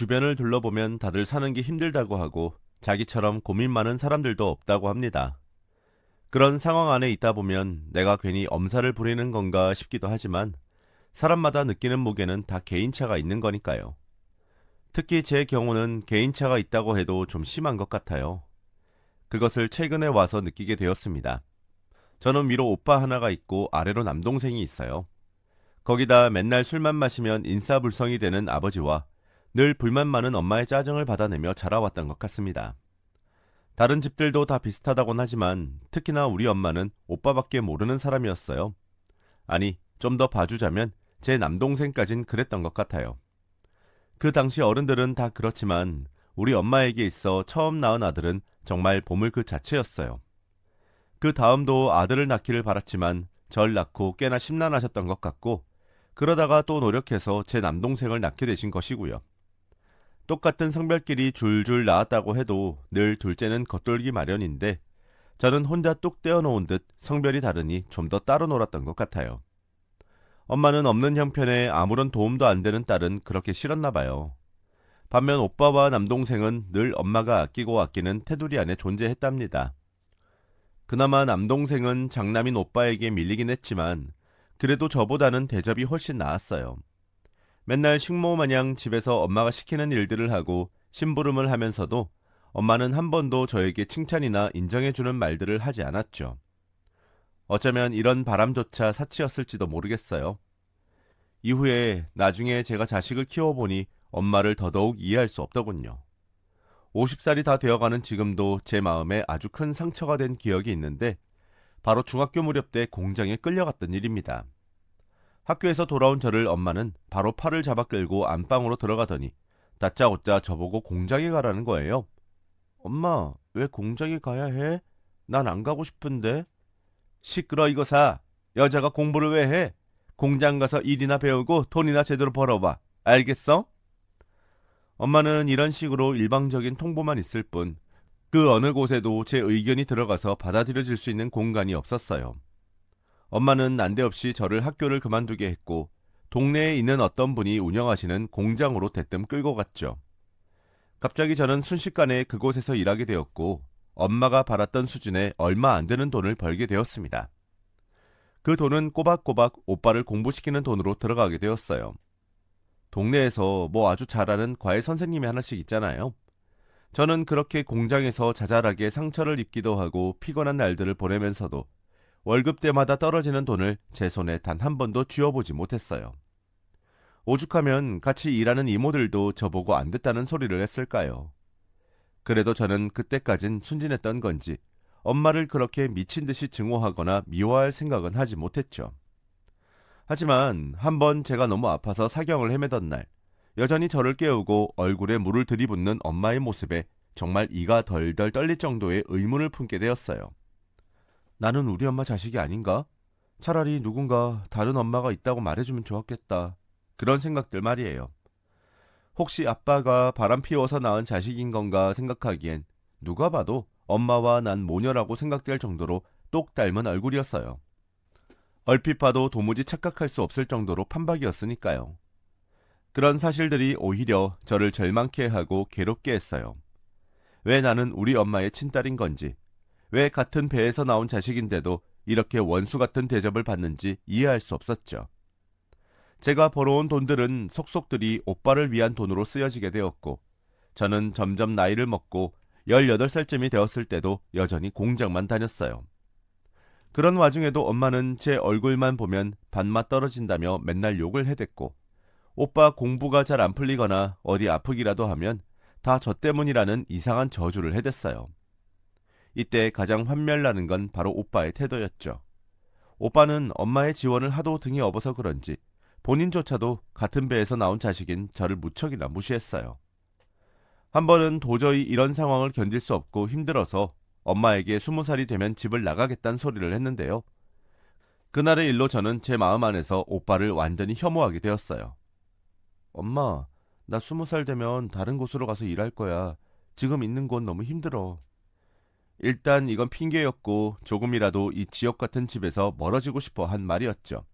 주변을 둘러보면 다들 사는 게 힘들다고 하고 자기처럼 고민 많은 사람들도 없다고 합니다. 그런 상황 안에 있다 보면 내가 괜히 엄살을 부리는 건가 싶기도 하지만 사람마다 느끼는 무게는 다 개인차가 있는 거니까요. 특히 제 경우는 개인차가 있다고 해도 좀 심한 것 같아요. 그것을 최근에 와서 느끼게 되었습니다. 저는 위로 오빠 하나가 있고 아래로 남동생이 있어요. 거기다 맨날 술만 마시면 인사불성이 되는 아버지와 늘 불만 많은 엄마의 짜증을 받아내며 자라왔던 것 같습니다. 다른 집들도 다 비슷하다곤 하지만 특히나 우리 엄마는 오빠밖에 모르는 사람이었어요. 아니, 좀 더 봐주자면 제 남동생까진 그랬던 것 같아요. 그 당시 어른들은 다 그렇지만 우리 엄마에게 있어 처음 낳은 아들은 정말 보물 그 자체였어요. 그 다음도 아들을 낳기를 바랐지만 절 낳고 꽤나 심란하셨던 것 같고 그러다가 또 노력해서 제 남동생을 낳게 되신 것이고요. 똑같은 성별끼리 줄줄 낳았다고 해도 늘 둘째는 겉돌기 마련인데 저는 혼자 뚝 떼어놓은 듯 성별이 다르니 좀 더 따로 놀았던 것 같아요. 엄마는 없는 형편에 아무런 도움도 안 되는 딸은 그렇게 싫었나 봐요. 반면 오빠와 남동생은 늘 엄마가 아끼고 아끼는 테두리 안에 존재했답니다. 그나마 남동생은 장남인 오빠에게 밀리긴 했지만 그래도 저보다는 대접이 훨씬 나았어요. 맨날 식모 마냥 집에서 엄마가 시키는 일들을 하고 심부름을 하면서도 엄마는 한 번도 저에게 칭찬이나 인정해주는 말들을 하지 않았죠. 어쩌면 이런 바람조차 사치였을지도 모르겠어요. 이후에 나중에 제가 자식을 키워보니 엄마를 더더욱 이해할 수 없더군요. 50살이 다 되어가는 지금도 제 마음에 아주 큰 상처가 된 기억이 있는데 바로 중학교 무렵 때 공장에 끌려갔던 일입니다. 학교에서 돌아온 저를 엄마는 바로 팔을 잡아 끌고 안방으로 들어가더니 다짜고짜 저보고 공장에 가라는 거예요. 엄마, 왜 공장에 가야 해? 난 안 가고 싶은데. 시끄러 이거사. 여자가 공부를 왜 해? 공장 가서 일이나 배우고 돈이나 제대로 벌어봐. 알겠어? 엄마는 이런 식으로 일방적인 통보만 있을 뿐 그 어느 곳에도 제 의견이 들어가서 받아들여질 수 있는 공간이 없었어요. 엄마는 난데없이 저를 학교를 그만두게 했고 동네에 있는 어떤 분이 운영하시는 공장으로 대뜸 끌고 갔죠. 갑자기 저는 순식간에 그곳에서 일하게 되었고 엄마가 바랐던 수준에 얼마 안 되는 돈을 벌게 되었습니다. 그 돈은 꼬박꼬박 오빠를 공부시키는 돈으로 들어가게 되었어요. 동네에서 뭐 아주 잘하는 과외 선생님이 하나씩 있잖아요. 저는 그렇게 공장에서 자잘하게 상처를 입기도 하고 피곤한 날들을 보내면서도 월급 때마다 떨어지는 돈을 제 손에 단 한 번도 쥐어보지 못했어요. 오죽하면 같이 일하는 이모들도 저보고 안 됐다는 소리를 했을까요? 그래도 저는 그때까진 순진했던 건지 엄마를 그렇게 미친 듯이 증오하거나 미워할 생각은 하지 못했죠. 하지만 한번 제가 너무 아파서 사경을 헤매던 날, 여전히 저를 깨우고 얼굴에 물을 들이붓는 엄마의 모습에 정말 이가 덜덜 떨릴 정도의 의문을 품게 되었어요. 나는 우리 엄마 자식이 아닌가? 차라리 누군가 다른 엄마가 있다고 말해주면 좋았겠다. 그런 생각들 말이에요. 혹시 아빠가 바람 피워서 낳은 자식인 건가 생각하기엔 누가 봐도 엄마와 난 모녀라고 생각될 정도로 똑 닮은 얼굴이었어요. 얼핏 봐도 도무지 착각할 수 없을 정도로 판박이었으니까요. 그런 사실들이 오히려 저를 절망케 하고 괴롭게 했어요. 왜 나는 우리 엄마의 친딸인 건지, 왜 같은 배에서 나온 자식인데도 이렇게 원수 같은 대접을 받는지 이해할 수 없었죠. 제가 벌어온 돈들은 속속들이 오빠를 위한 돈으로 쓰여지게 되었고, 저는 점점 나이를 먹고 18살쯤이 되었을 때도 여전히 공장만 다녔어요. 그런 와중에도 엄마는 제 얼굴만 보면 밥맛 떨어진다며 맨날 욕을 해댔고, 오빠 공부가 잘 안 풀리거나 어디 아프기라도 하면 다 저 때문이라는 이상한 저주를 해댔어요. 이때 가장 환멸나는 건 바로 오빠의 태도였죠. 오빠는 엄마의 지원을 하도 등에 업어서 그런지 본인조차도 같은 배에서 나온 자식인 저를 무척이나 무시했어요. 한 번은 도저히 이런 상황을 견딜 수 없고 힘들어서 엄마에게 20살이 되면 집을 나가겠다는 소리를 했는데요. 그날의 일로 저는 제 마음 안에서 오빠를 완전히 혐오하게 되었어요. 엄마, 나 20살 되면 다른 곳으로 가서 일할 거야. 지금 있는 곳 너무 힘들어. 일단 이건 핑계였고 조금이라도 이 지역 같은 집에서 멀어지고 싶어 한 말이었죠.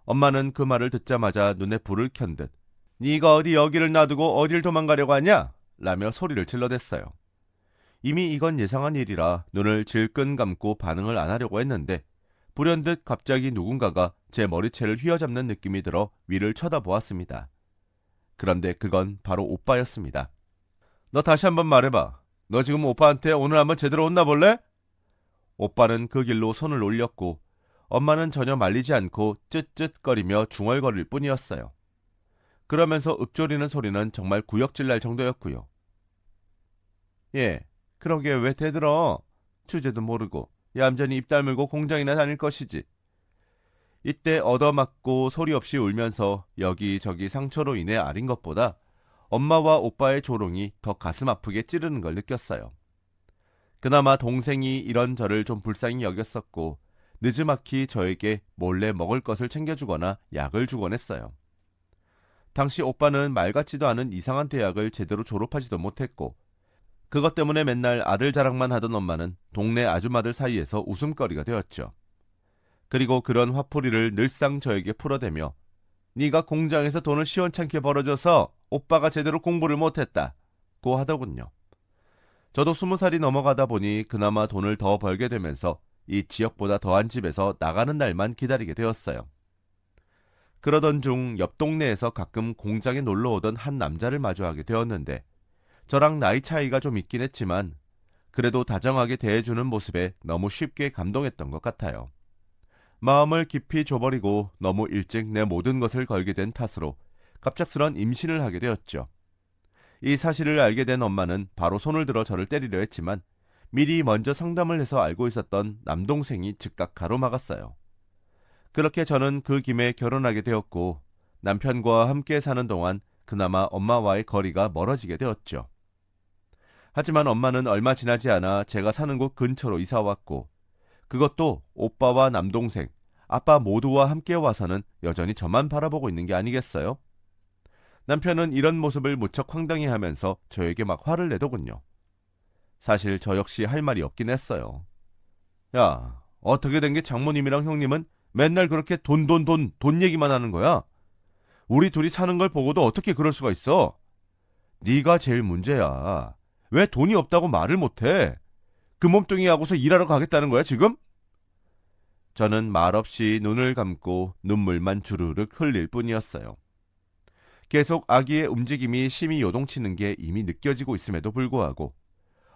엄마는 그 말을 듣자마자 눈에 불을 켠 듯 네가 어디 여기를 놔두고 어딜 도망가려고 하냐? 라며 소리를 질러댔어요. 이미 이건 예상한 일이라 눈을 질끈 감고 반응을 안 하려고 했는데 불현듯 갑자기 누군가가 제 머리채를 휘어잡는 느낌이 들어 위를 쳐다보았습니다. 그런데 그건 바로 오빠였습니다. 너 다시 한번 말해봐. 너 지금 오빠한테 오늘 한번 제대로 혼나볼래? 오빠는 그 길로 손을 올렸고 엄마는 전혀 말리지 않고 쯧쯧거리며 중얼거릴 뿐이었어요. 그러면서 읊조리는 소리는 정말 구역질 날 정도였고요. 예, 그러게 왜 대들어? 주제도 모르고 얌전히 입 다물고 공장이나 다닐 것이지. 이때 얻어맞고 소리 없이 울면서 여기저기 상처로 인해 아린 것보다 엄마와 오빠의 조롱이 더 가슴 아프게 찌르는 걸 느꼈어요. 그나마 동생이 이런 저를 좀 불쌍히 여겼었고 느지막이 저에게 몰래 먹을 것을 챙겨주거나 약을 주곤 했어요. 당시 오빠는 말 같지도 않은 이상한 대학을 제대로 졸업하지도 못했고 그것 때문에 맨날 아들 자랑만 하던 엄마는 동네 아줌마들 사이에서 웃음거리가 되었죠. 그리고 그런 화풀이를 늘상 저에게 풀어대며 네가 공장에서 돈을 시원찮게 벌어줘서 오빠가 제대로 공부를 못했다고 하더군요. 저도 20살이 넘어가다 보니 그나마 돈을 더 벌게 되면서 이 지역보다 더한 집에서 나가는 날만 기다리게 되었어요. 그러던 중 옆 동네에서 가끔 공장에 놀러 오던 한 남자를 마주하게 되었는데 저랑 나이 차이가 좀 있긴 했지만 그래도 다정하게 대해주는 모습에 너무 쉽게 감동했던 것 같아요. 마음을 깊이 줘버리고 너무 일찍 내 모든 것을 걸게 된 탓으로 갑작스런 임신을 하게 되었죠. 이 사실을 알게 된 엄마는 바로 손을 들어 저를 때리려 했지만 미리 먼저 상담을 해서 알고 있었던 남동생이 즉각 가로막았어요. 그렇게 저는 그 김에 결혼하게 되었고 남편과 함께 사는 동안 그나마 엄마와의 거리가 멀어지게 되었죠. 하지만 엄마는 얼마 지나지 않아 제가 사는 곳 근처로 이사 왔고 그것도 오빠와 남동생, 아빠 모두와 함께 와서는 여전히 저만 바라보고 있는 게 아니겠어요? 남편은 이런 모습을 무척 황당해하면서 저에게 막 화를 내더군요. 사실 저 역시 할 말이 없긴 했어요. 야, 어떻게 된 게 장모님이랑 형님은 맨날 그렇게 돈 얘기만 하는 거야? 우리 둘이 사는 걸 보고도 어떻게 그럴 수가 있어? 네가 제일 문제야. 왜 돈이 없다고 말을 못해? 그 몸뚱이하고서 일하러 가겠다는 거야 지금? 저는 말없이 눈을 감고 눈물만 주르륵 흘릴 뿐이었어요. 계속 아기의 움직임이 심히 요동치는 게 이미 느껴지고 있음에도 불구하고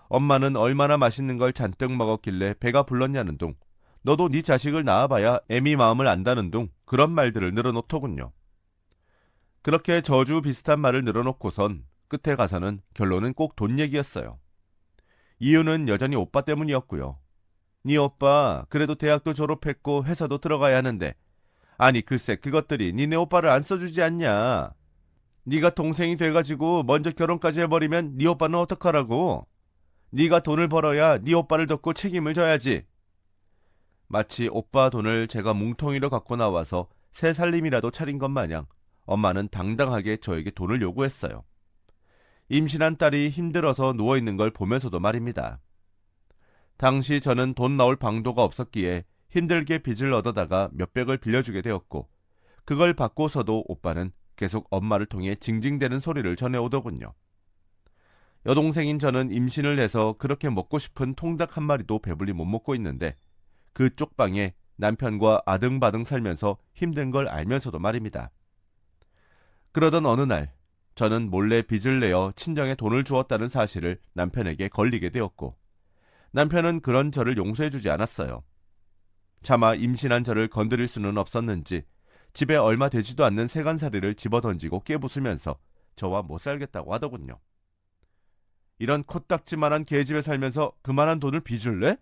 엄마는 얼마나 맛있는 걸 잔뜩 먹었길래 배가 불렀냐는 둥 너도 네 자식을 낳아봐야 애미 마음을 안다는 둥 그런 말들을 늘어놓더군요. 그렇게 저주 비슷한 말을 늘어놓고선 끝에 가서는 결론은 꼭 돈 얘기였어요. 이유는 여전히 오빠 때문이었고요. 네 오빠 그래도 대학도 졸업했고 회사도 들어가야 하는데 아니 글쎄 그것들이 니네 오빠를 안 써주지 않냐. 네가 동생이 돼가지고 먼저 결혼까지 해버리면 네 오빠는 어떡하라고. 네가 돈을 벌어야 네 오빠를 돕고 책임을 져야지. 마치 오빠 돈을 제가 뭉텅이로 갖고 나와서 새 살림이라도 차린 것 마냥 엄마는 당당하게 저에게 돈을 요구했어요. 임신한 딸이 힘들어서 누워있는 걸 보면서도 말입니다. 당시 저는 돈 나올 방도가 없었기에 힘들게 빚을 얻어다가 몇백을 빌려주게 되었고 그걸 받고서도 오빠는 계속 엄마를 통해 징징대는 소리를 전해오더군요. 여동생인 저는 임신을 해서 그렇게 먹고 싶은 통닭 한 마리도 배불리 못 먹고 있는데 그 쪽방에 남편과 아등바등 살면서 힘든 걸 알면서도 말입니다. 그러던 어느 날 저는 몰래 빚을 내어 친정에 돈을 주었다는 사실을 남편에게 걸리게 되었고 남편은 그런 저를 용서해주지 않았어요. 차마 임신한 저를 건드릴 수는 없었는지 집에 얼마 되지도 않는 세간살이를 집어던지고 깨부수면서 저와 못 살겠다고 하더군요. 이런 코딱지만한 개집에 살면서 그만한 돈을 빚을 내?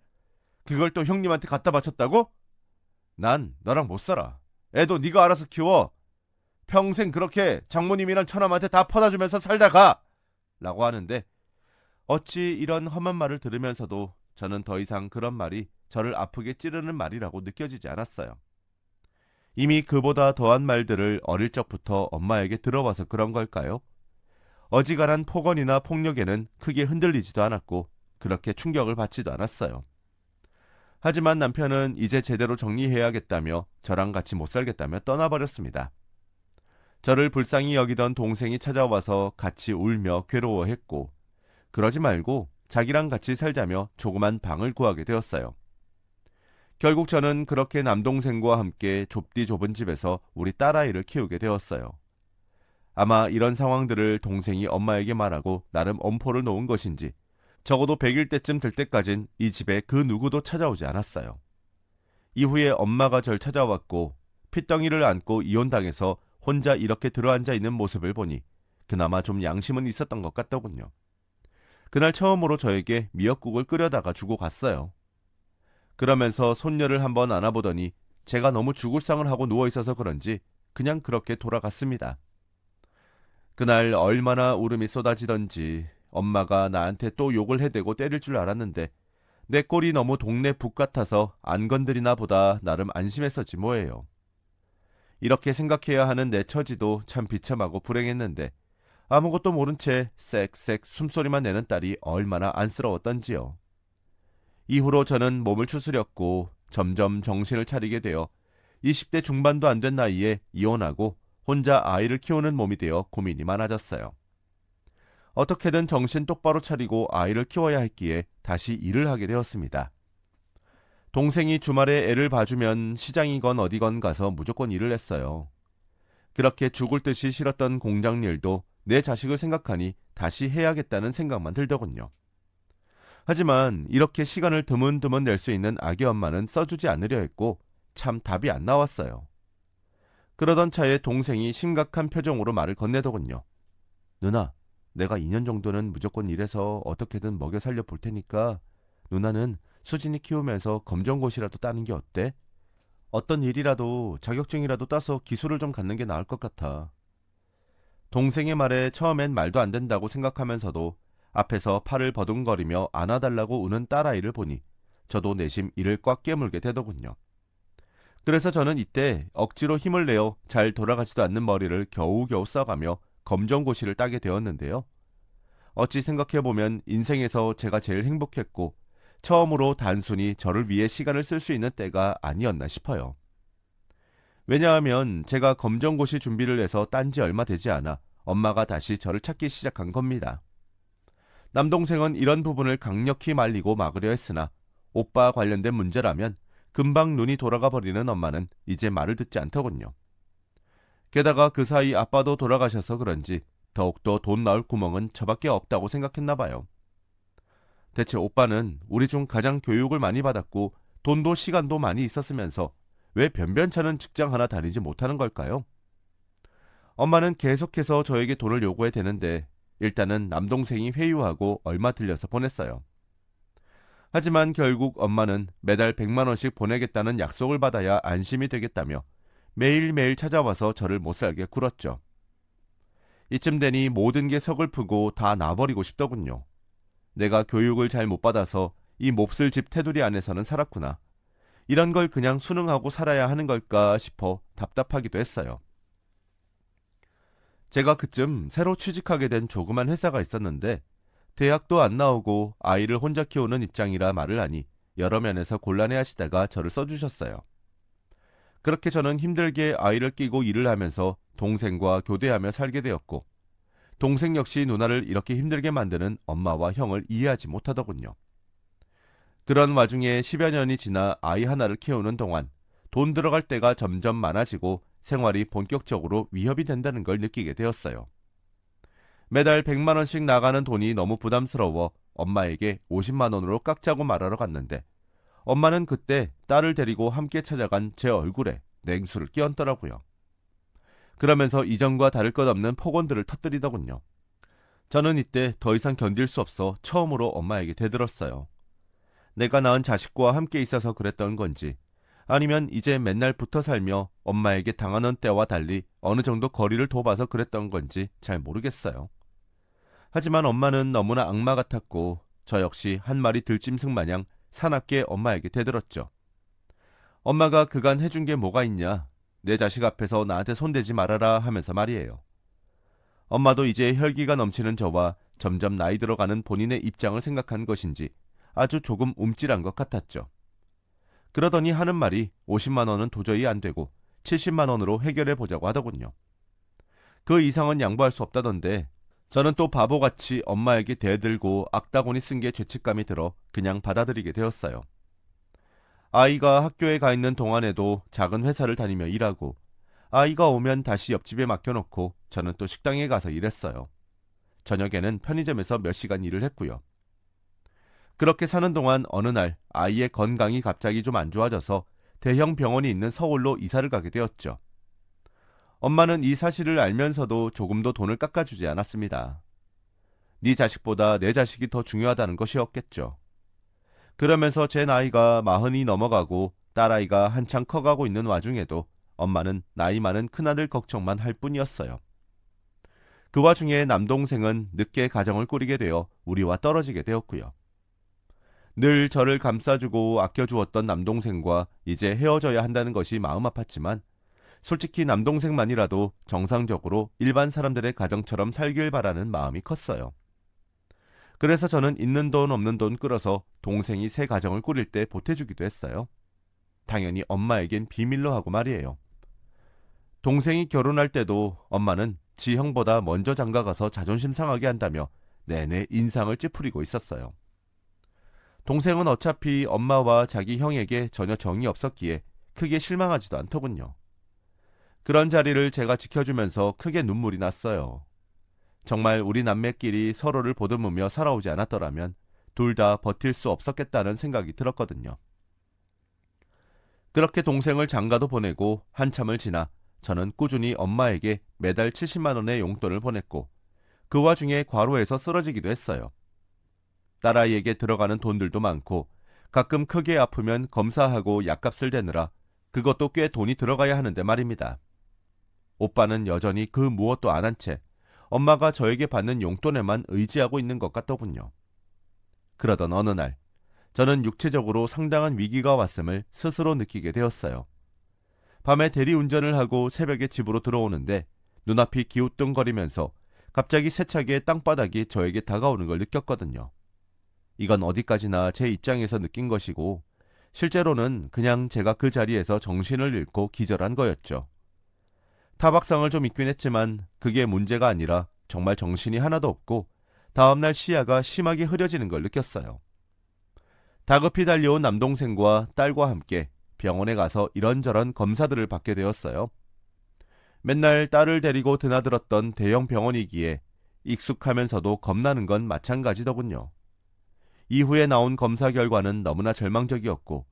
그걸 또 형님한테 갖다 바쳤다고? 난 너랑 못 살아. 애도 네가 알아서 키워. 평생 그렇게 장모님이란 처남한테 다 퍼다주면서 살다 가! 라고 하는데 어찌 이런 험한 말을 들으면서도 저는 더 이상 그런 말이 저를 아프게 찌르는 말이라고 느껴지지 않았어요. 이미 그보다 더한 말들을 어릴 적부터 엄마에게 들어와서 그런 걸까요? 어지간한 폭언이나 폭력에는 크게 흔들리지도 않았고 그렇게 충격을 받지도 않았어요. 하지만 남편은 이제 제대로 정리해야겠다며 저랑 같이 못 살겠다며 떠나버렸습니다. 저를 불쌍히 여기던 동생이 찾아와서 같이 울며 괴로워했고, 그러지 말고 자기랑 같이 살자며 조그만 방을 구하게 되었어요. 결국 저는 그렇게 남동생과 함께 좁디 좁은 집에서 우리 딸아이를 키우게 되었어요. 아마 이런 상황들을 동생이 엄마에게 말하고 나름 엄포를 놓은 것인지 적어도 100일 때쯤 될 때까진 이 집에 그 누구도 찾아오지 않았어요. 이후에 엄마가 절 찾아왔고 핏덩이를 안고 이혼당해서 혼자 이렇게 들어앉아 있는 모습을 보니 그나마 좀 양심은 있었던 것 같더군요. 그날 처음으로 저에게 미역국을 끓여다가 주고 갔어요. 그러면서 손녀를 한번 안아보더니 제가 너무 죽을 상을 하고 누워있어서 그런지 그냥 그렇게 돌아갔습니다. 그날 얼마나 울음이 쏟아지던지 엄마가 나한테 또 욕을 해대고 때릴 줄 알았는데 내 꼴이 너무 동네 북 같아서 안 건드리나 보다 나름 안심했었지 뭐예요. 이렇게 생각해야 하는 내 처지도 참 비참하고 불행했는데 아무것도 모른 채 쌕쌕 숨소리만 내는 딸이 얼마나 안쓰러웠던지요. 이후로 저는 몸을 추스렸고 점점 정신을 차리게 되어 20대 중반도 안 된 나이에 이혼하고 혼자 아이를 키우는 몸이 되어 고민이 많아졌어요. 어떻게든 정신 똑바로 차리고 아이를 키워야 했기에 다시 일을 하게 되었습니다. 동생이 주말에 애를 봐주면 시장이건 어디건 가서 무조건 일을 했어요. 그렇게 죽을 듯이 싫었던 공장 일도 내 자식을 생각하니 다시 해야겠다는 생각만 들더군요. 하지만 이렇게 시간을 드문드문 낼 수 있는 아기 엄마는 써주지 않으려 했고 참 답이 안 나왔어요. 그러던 차에 동생이 심각한 표정으로 말을 건네더군요. 누나, 내가 2년 정도는 무조건 일해서 어떻게든 먹여 살려 볼 테니까 누나는 수진이 키우면서 검정고시라도 따는 게 어때? 어떤 일이라도 자격증이라도 따서 기술을 좀 갖는 게 나을 것 같아. 동생의 말에 처음엔 말도 안 된다고 생각하면서도 앞에서 팔을 버둥거리며 안아달라고 우는 딸아이를 보니 저도 내심 이를 꽉 깨물게 되더군요. 그래서 저는 이때 억지로 힘을 내어 잘 돌아가지도 않는 머리를 겨우겨우 써가며 검정고시를 따게 되었는데요. 어찌 생각해보면 인생에서 제가 제일 행복했고 처음으로 단순히 저를 위해 시간을 쓸 수 있는 때가 아니었나 싶어요. 왜냐하면 제가 검정고시 준비를 해서 딴 지 얼마 되지 않아 엄마가 다시 저를 찾기 시작한 겁니다. 남동생은 이런 부분을 강력히 말리고 막으려 했으나 오빠 관련된 문제라면 금방 눈이 돌아가 버리는 엄마는 이제 말을 듣지 않더군요. 게다가 그 사이 아빠도 돌아가셔서 그런지 더욱더 돈 나올 구멍은 저밖에 없다고 생각했나 봐요. 대체 오빠는 우리 중 가장 교육을 많이 받았고 돈도 시간도 많이 있었으면서 왜 변변찮은 직장 하나 다니지 못하는 걸까요? 엄마는 계속해서 저에게 돈을 요구해 대는데 일단은 남동생이 회유하고 얼마 들려서 보냈어요. 하지만 결국 엄마는 매달 100만 원씩 보내겠다는 약속을 받아야 안심이 되겠다며 매일매일 찾아와서 저를 못살게 굴었죠. 이쯤 되니 모든 게 서글프고 다 놔버리고 싶더군요. 내가 교육을 잘 못 받아서 이 몹쓸 집 테두리 안에서는 살았구나. 이런 걸 그냥 순응하고 살아야 하는 걸까 싶어 답답하기도 했어요. 제가 그쯤 새로 취직하게 된 조그만 회사가 있었는데 대학도 안 나오고 아이를 혼자 키우는 입장이라 말을 하니 여러 면에서 곤란해하시다가 저를 써주셨어요. 그렇게 저는 힘들게 아이를 끼고 일을 하면서 동생과 교대하며 살게 되었고 동생 역시 누나를 이렇게 힘들게 만드는 엄마와 형을 이해하지 못하더군요. 그런 와중에 10여 년이 지나 아이 하나를 키우는 동안 돈 들어갈 때가 점점 많아지고 생활이 본격적으로 위협이 된다는 걸 느끼게 되었어요. 매달 100만 원씩 나가는 돈이 너무 부담스러워 엄마에게 50만 원으로 깎자고 말하러 갔는데 엄마는 그때 딸을 데리고 함께 찾아간 제 얼굴에 냉수를 끼얹더라고요. 그러면서 이전과 다를 것 없는 폭언들을 터뜨리더군요. 저는 이때 더 이상 견딜 수 없어 처음으로 엄마에게 대들었어요. 내가 낳은 자식과 함께 있어서 그랬던 건지 아니면 이제 맨날 붙어 살며 엄마에게 당하는 때와 달리 어느 정도 거리를 둬봐서 그랬던 건지 잘 모르겠어요. 하지만 엄마는 너무나 악마 같았고 저 역시 한 마리 들짐승 마냥 사납게 엄마에게 대들었죠. 엄마가 그간 해준 게 뭐가 있냐. 내 자식 앞에서 나한테 손대지 말아라 하면서 말이에요. 엄마도 이제 혈기가 넘치는 저와 점점 나이 들어가는 본인의 입장을 생각한 것인지 아주 조금 움찔한 것 같았죠. 그러더니 하는 말이 50만 원은 도저히 안 되고 70만 원으로 해결해 보자고 하더군요. 그 이상은 양보할 수 없다던데 저는 또 바보같이 엄마에게 대들고 악다구니 쓴 게 죄책감이 들어 그냥 받아들이게 되었어요. 아이가 학교에 가 있는 동안에도 작은 회사를 다니며 일하고 아이가 오면 다시 옆집에 맡겨놓고 저는 또 식당에 가서 일했어요. 저녁에는 편의점에서 몇 시간 일을 했고요. 그렇게 사는 동안 어느 날 아이의 건강이 갑자기 좀 안 좋아져서 대형 병원이 있는 서울로 이사를 가게 되었죠. 엄마는 이 사실을 알면서도 조금도 돈을 깎아주지 않았습니다. 네 자식보다 내 자식이 더 중요하다는 것이었겠죠. 그러면서 제 나이가 40이 넘어가고 딸아이가 한창 커가고 있는 와중에도 엄마는 나이 많은 큰아들 걱정만 할 뿐이었어요. 그 와중에 남동생은 늦게 가정을 꾸리게 되어 우리와 떨어지게 되었고요. 늘 저를 감싸주고 아껴주었던 남동생과 이제 헤어져야 한다는 것이 마음 아팠지만 솔직히 남동생만이라도 정상적으로 일반 사람들의 가정처럼 살길 바라는 마음이 컸어요. 그래서 저는 있는 돈 없는 돈 끌어서 동생이 새 가정을 꾸릴 때 보태주기도 했어요. 당연히 엄마에겐 비밀로 하고 말이에요. 동생이 결혼할 때도 엄마는 지 형보다 먼저 장가가서 자존심 상하게 한다며 내내 인상을 찌푸리고 있었어요. 동생은 어차피 엄마와 자기 형에게 전혀 정이 없었기에 크게 실망하지도 않더군요. 그런 자리를 제가 지켜주면서 크게 눈물이 났어요. 정말 우리 남매끼리 서로를 보듬으며 살아오지 않았더라면 둘 다 버틸 수 없었겠다는 생각이 들었거든요. 그렇게 동생을 장가도 보내고 한참을 지나 저는 꾸준히 엄마에게 매달 70만 원의 용돈을 보냈고 그 와중에 과로해서 쓰러지기도 했어요. 딸아이에게 들어가는 돈들도 많고 가끔 크게 아프면 검사하고 약값을 대느라 그것도 꽤 돈이 들어가야 하는데 말입니다. 오빠는 여전히 그 무엇도 안 한 채 엄마가 저에게 받는 용돈에만 의지하고 있는 것 같더군요. 그러던 어느 날 저는 육체적으로 상당한 위기가 왔음을 스스로 느끼게 되었어요. 밤에 대리운전을 하고 새벽에 집으로 들어오는데 눈앞이 기우뚱거리면서 갑자기 세차게 땅바닥이 저에게 다가오는 걸 느꼈거든요. 이건 어디까지나 제 입장에서 느낀 것이고 실제로는 그냥 제가 그 자리에서 정신을 잃고 기절한 거였죠. 타박상을 좀 입긴 했지만 그게 문제가 아니라 정말 정신이 하나도 없고 다음날 시야가 심하게 흐려지는 걸 느꼈어요. 다급히 달려온 남동생과 딸과 함께 병원에 가서 이런저런 검사들을 받게 되었어요. 맨날 딸을 데리고 드나들었던 대형 병원이기에 익숙하면서도 겁나는 건 마찬가지더군요. 이후에 나온 검사 결과는 너무나 절망적이었고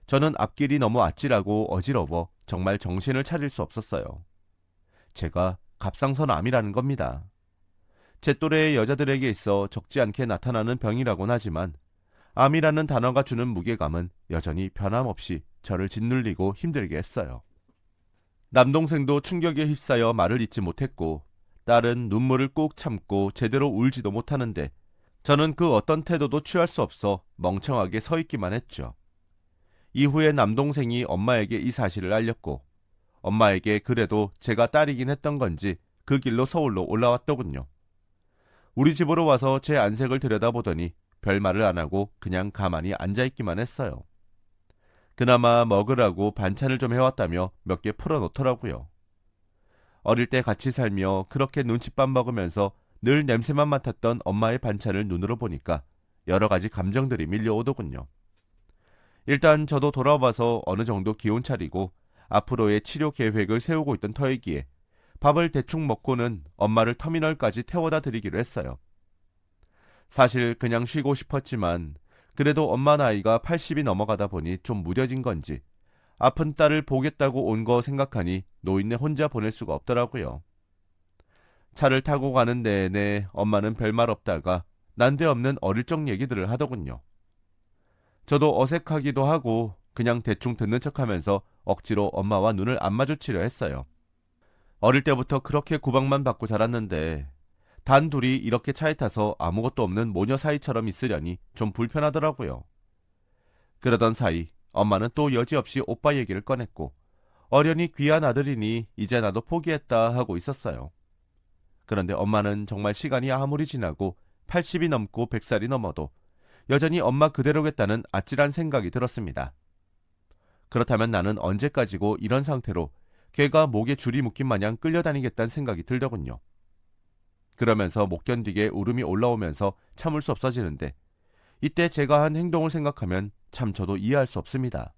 저는 앞길이 너무 아찔하고 어지러워 정말 정신을 차릴 수 없었어요. 제가 갑상선암이라는 겁니다. 제 또래의 여자들에게 있어 적지 않게 나타나는 병이라고는 하지만 암이라는 단어가 주는 무게감은 여전히 변함없이 저를 짓눌리고 힘들게 했어요. 남동생도 충격에 휩싸여 말을 잇지 못했고 딸은 눈물을 꾹 참고 제대로 울지도 못하는데 저는 그 어떤 태도도 취할 수 없어 멍청하게 서 있기만 했죠. 이후에 남동생이 엄마에게 이 사실을 알렸고 엄마에게 그래도 제가 딸이긴 했던 건지 그 길로 서울로 올라왔더군요. 우리 집으로 와서 제 안색을 들여다보더니 별말을 안 하고 그냥 가만히 앉아있기만 했어요. 그나마 먹으라고 반찬을 좀 해왔다며 몇 개 풀어놓더라고요. 어릴 때 같이 살며 그렇게 눈칫밥 먹으면서 늘 냄새만 맡았던 엄마의 반찬을 눈으로 보니까 여러 가지 감정들이 밀려오더군요. 일단 저도 돌아와서 어느 정도 기운 차리고 앞으로의 치료 계획을 세우고 있던 터이기에 밥을 대충 먹고는 엄마를 터미널까지 태워다 드리기로 했어요. 사실 그냥 쉬고 싶었지만 그래도 엄마 나이가 80이 넘어가다 보니 좀 무뎌진 건지 아픈 딸을 보겠다고 온 거 생각하니 노인네 혼자 보낼 수가 없더라고요. 차를 타고 가는 내내 엄마는 별말 없다가 난데없는 어릴 적 얘기들을 하더군요. 저도 어색하기도 하고 그냥 대충 듣는 척하면서 억지로 엄마와 눈을 안 마주치려 했어요. 어릴 때부터 그렇게 구박만 받고 자랐는데 단 둘이 이렇게 차에 타서 아무것도 없는 모녀 사이처럼 있으려니 좀 불편하더라고요. 그러던 사이 엄마는 또 여지없이 오빠 얘기를 꺼냈고 어련히 귀한 아들이니 이제 나도 포기했다 하고 있었어요. 그런데 엄마는 정말 시간이 아무리 지나고 80이 넘고 100살이 넘어도 여전히 엄마 그대로겠다는 아찔한 생각이 들었습니다. 그렇다면 나는 언제까지고 이런 상태로 개가 목에 줄이 묶인 마냥 끌려다니겠다는 생각이 들더군요. 그러면서 못 견디게 울음이 올라오면서 참을 수 없어지는데 이때 제가 한 행동을 생각하면 참 저도 이해할 수 없습니다.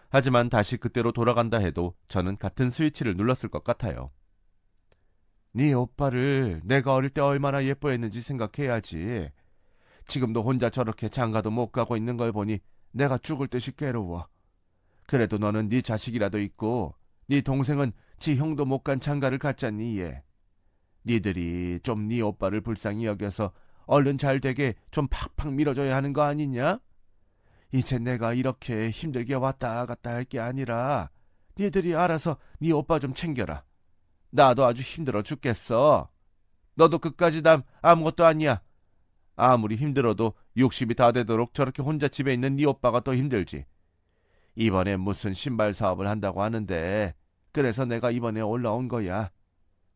하지만 다시 그때로 돌아간다 해도 저는 같은 스위치를 눌렀을 것 같아요. 네 오빠를 내가 어릴 때 얼마나 예뻐했는지 생각해야지. 지금도 혼자 저렇게 장가도 못 가고 있는 걸 보니 내가 죽을 듯이 괴로워. 그래도 너는 네 자식이라도 있고 네 동생은 지 형도 못 간 장가를 갔잖니 얘. 니들이 좀 네 오빠를 불쌍히 여겨서 얼른 잘 되게 좀 팍팍 밀어줘야 하는 거 아니냐? 이제 내가 이렇게 힘들게 왔다 갔다 할 게 아니라 니들이 알아서 네 오빠 좀 챙겨라. 나도 아주 힘들어 죽겠어. 너도 끝까지 남 아무것도 아니야. 아무리 힘들어도 60이 다 되도록 저렇게 혼자 집에 있는 네 오빠가 더 힘들지. 이번에 무슨 신발 사업을 한다고 하는데 그래서 내가 이번에 올라온 거야.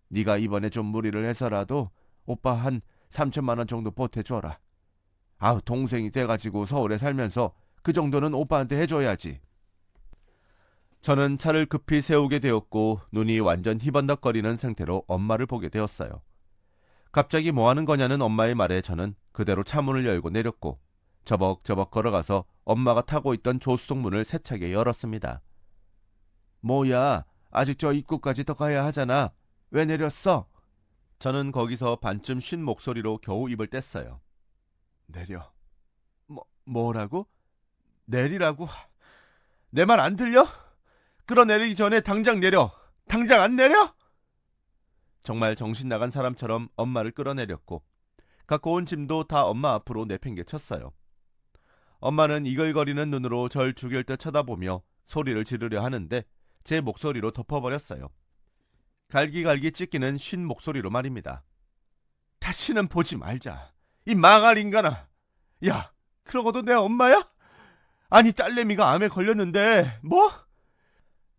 네가 이번에 좀 무리를 해서라도 오빠 한 3천만 원 정도 보태줘라. 아우 동생이 돼가지고 서울에 살면서 그 정도는 오빠한테 해줘야지. 저는 차를 급히 세우게 되었고 눈이 완전 희번덕거리는 상태로 엄마를 보게 되었어요. 갑자기 뭐 하는 거냐는 엄마의 말에 저는 그대로 차문을 열고 내렸고 저벅저벅 걸어가서 엄마가 타고 있던 조수석 문을 세차게 열었습니다. 뭐야, 아직 저 입구까지 더 가야 하잖아. 왜 내렸어? 저는 거기서 반쯤 쉰 목소리로 겨우 입을 뗐어요. 내려. 뭐라고? 내리라고? 내 말 안 들려? 끌어내리기 전에 당장 내려. 당장 안 내려? 정말 정신 나간 사람처럼 엄마를 끌어내렸고 갖고 온 짐도 다 엄마 앞으로 내팽개쳤어요. 엄마는 이글거리는 눈으로 절 죽일 듯 쳐다보며 소리를 지르려 하는데 제 목소리로 덮어버렸어요. 갈기갈기 찢기는 쉰 목소리로 말입니다. 다시는 보지 말자. 이 망할 인간아. 야, 그러고도 내 엄마야? 아니 딸내미가 암에 걸렸는데 뭐?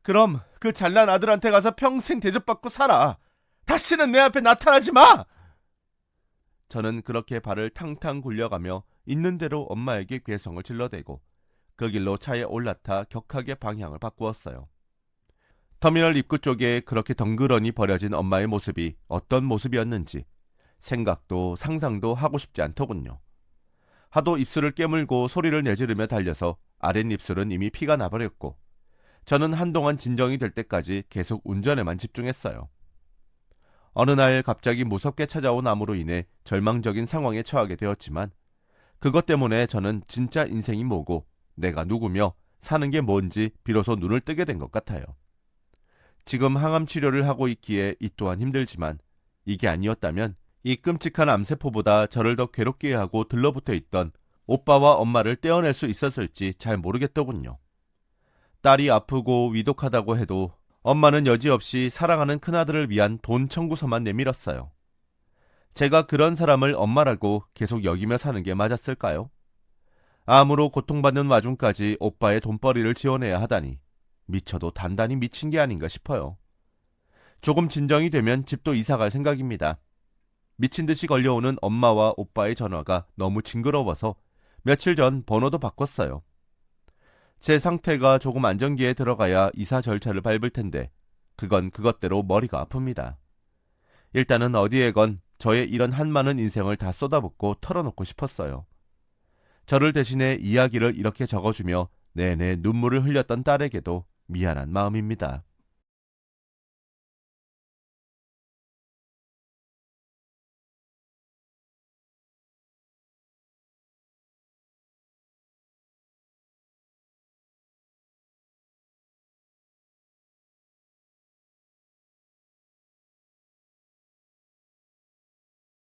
그럼 그 잘난 아들한테 가서 평생 대접받고 살아. 다시는 내 앞에 나타나지 마! 저는 그렇게 발을 탕탕 굴려가며 있는 대로 엄마에게 괴성을 질러대고 그 길로 차에 올라타 격하게 방향을 바꾸었어요. 터미널 입구 쪽에 그렇게 덩그러니 버려진 엄마의 모습이 어떤 모습이었는지 생각도 상상도 하고 싶지 않더군요. 하도 입술을 깨물고 소리를 내지르며 달려서 아랫입술은 이미 피가 나버렸고 저는 한동안 진정이 될 때까지 계속 운전에만 집중했어요. 어느 날 갑자기 무섭게 찾아온 암으로 인해 절망적인 상황에 처하게 되었지만 그것 때문에 저는 진짜 인생이 뭐고 내가 누구며 사는 게 뭔지 비로소 눈을 뜨게 된 것 같아요. 지금 항암 치료를 하고 있기에 이 또한 힘들지만 이게 아니었다면 이 끔찍한 암세포보다 저를 더 괴롭게 하고 들러붙어 있던 오빠와 엄마를 떼어낼 수 있었을지 잘 모르겠더군요. 딸이 아프고 위독하다고 해도 엄마는 여지없이 사랑하는 큰아들을 위한 돈 청구서만 내밀었어요. 제가 그런 사람을 엄마라고 계속 여기며 사는 게 맞았을까요? 암으로 고통받는 와중까지 오빠의 돈벌이를 지원해야 하다니 미쳐도 단단히 미친 게 아닌가 싶어요. 조금 진정이 되면 집도 이사갈 생각입니다. 미친 듯이 걸려오는 엄마와 오빠의 전화가 너무 징그러워서 며칠 전 번호도 바꿨어요. 제 상태가 조금 안정기에 들어가야 이사 절차를 밟을 텐데 그건 그것대로 머리가 아픕니다. 일단은 어디에건 저의 이런 한많은 인생을 다 쏟아붓고 털어놓고 싶었어요. 저를 대신해 이야기를 이렇게 적어주며 내내 눈물을 흘렸던 딸에게도 미안한 마음입니다.